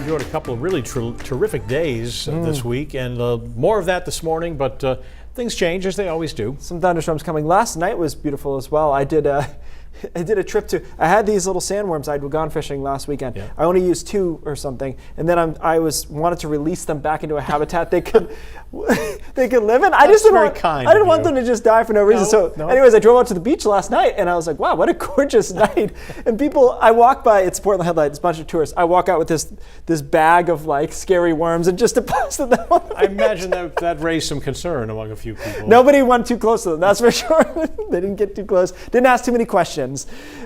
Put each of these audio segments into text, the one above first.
enjoyed a couple of really terrific days this week, and more of that this morning, but things change as they always do. Some thunderstorms coming. Last night was beautiful as well. I did a trip to, I had these little sandworms. I'd gone fishing last weekend. Yeah. I only used 2 or something, and then I wanted to release them back into a habitat they could live in. I didn't want them to just die for no reason. Anyways, I drove out to the beach last night, and I was like, wow, what a gorgeous night. And I walk by, it's Portland Headlight, it's a bunch of tourists. I walk out with this bag of like scary worms and just deposit them on the beach. I imagine that raised some concern among a few people. Nobody went too close to them, that's for sure. They didn't get too close. Didn't ask too many questions.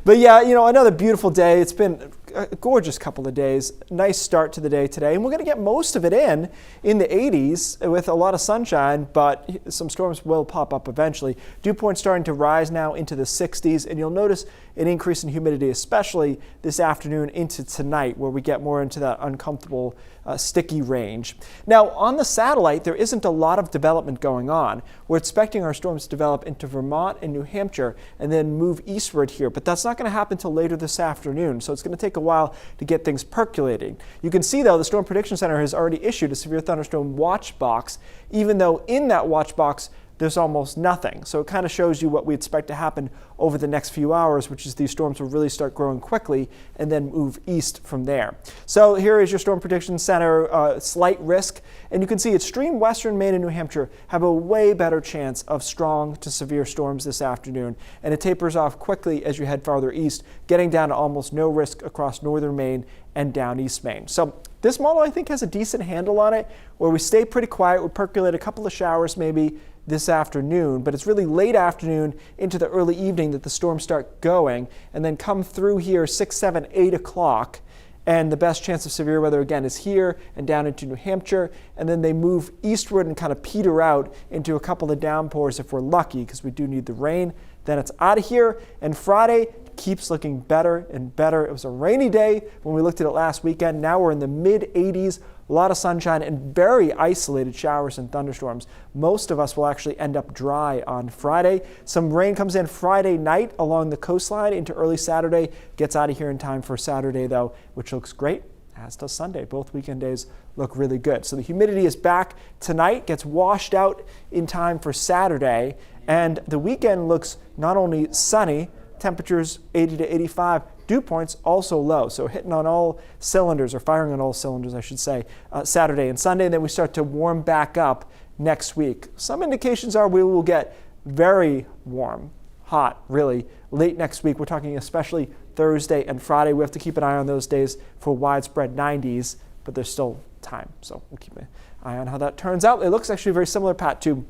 But yeah, another beautiful day. It's been a gorgeous couple of days. Nice start to the day today. And we're going to get most of it in the 80s with a lot of sunshine, but some storms will pop up eventually. Dew points starting to rise now into the 60s, and you'll notice an increase in humidity, especially this afternoon into tonight, where we get more into that uncomfortable sticky range. Now, on the satellite, there isn't a lot of development going on. We're expecting our storms to develop into Vermont and New Hampshire and then move eastward here, but that's not going to happen until later this afternoon, so it's going to take a while to get things percolating. You can see, though, the Storm Prediction Center has already issued a severe thunderstorm watch box, even though in that watch box there's almost nothing. So it kind of shows you what we expect to happen over the next few hours, which is these storms will really start growing quickly and then move east from there. So here is your Storm Prediction Center slight risk. And you can see extreme western Maine and New Hampshire have a way better chance of strong to severe storms this afternoon. And it tapers off quickly as you head farther east, getting down to almost no risk across northern Maine and down East Maine. So this model, I think, has a decent handle on it, where we stay pretty quiet. We percolate a couple of showers maybe this afternoon, but it's really late afternoon into the early evening that the storms start going, and then come through here 6, 7, 8 o'clock. And the best chance of severe weather, again, is here and down into New Hampshire. And then they move eastward and kind of peter out into a couple of downpours if we're lucky, because we do need the rain. Then it's out of here. And Friday keeps looking better and better. It was a rainy day when we looked at it last weekend. Now we're in the mid-80s, a lot of sunshine and very isolated showers and thunderstorms. Most of us will actually end up dry on Friday. Some rain comes in Friday night along the coastline into early Saturday. Gets out of here in time for Saturday, though, which looks great, as does Sunday. Both weekend days look really good. So the humidity is back tonight, gets washed out in time for Saturday, and the weekend looks not only sunny, temperatures 80 to 85, dew points also low. So hitting on all cylinders, or firing on all cylinders, I should say, Saturday and Sunday. And then we start to warm back up next week. Some indications are we will get very warm, hot, really, late next week. We're talking especially Thursday and Friday. We have to keep an eye on those days for widespread 90s, but there's still time. So we'll keep an eye on how that turns out. It looks actually very similar, Pat, to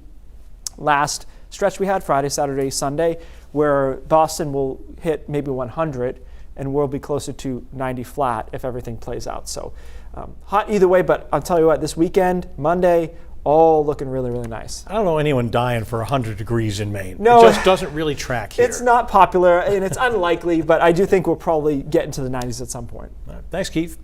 last stretch we had Friday, Saturday, Sunday, where Boston will hit maybe 100 and we'll be closer to 90 flat if everything plays out. So hot either way, but I'll tell you what, this weekend, Monday, all looking really, really nice. I don't know anyone dying for 100 degrees in Maine. No, it just doesn't really track here. It's not popular and it's unlikely, but I do think we'll probably get into the 90s at some point. Thanks, Keith.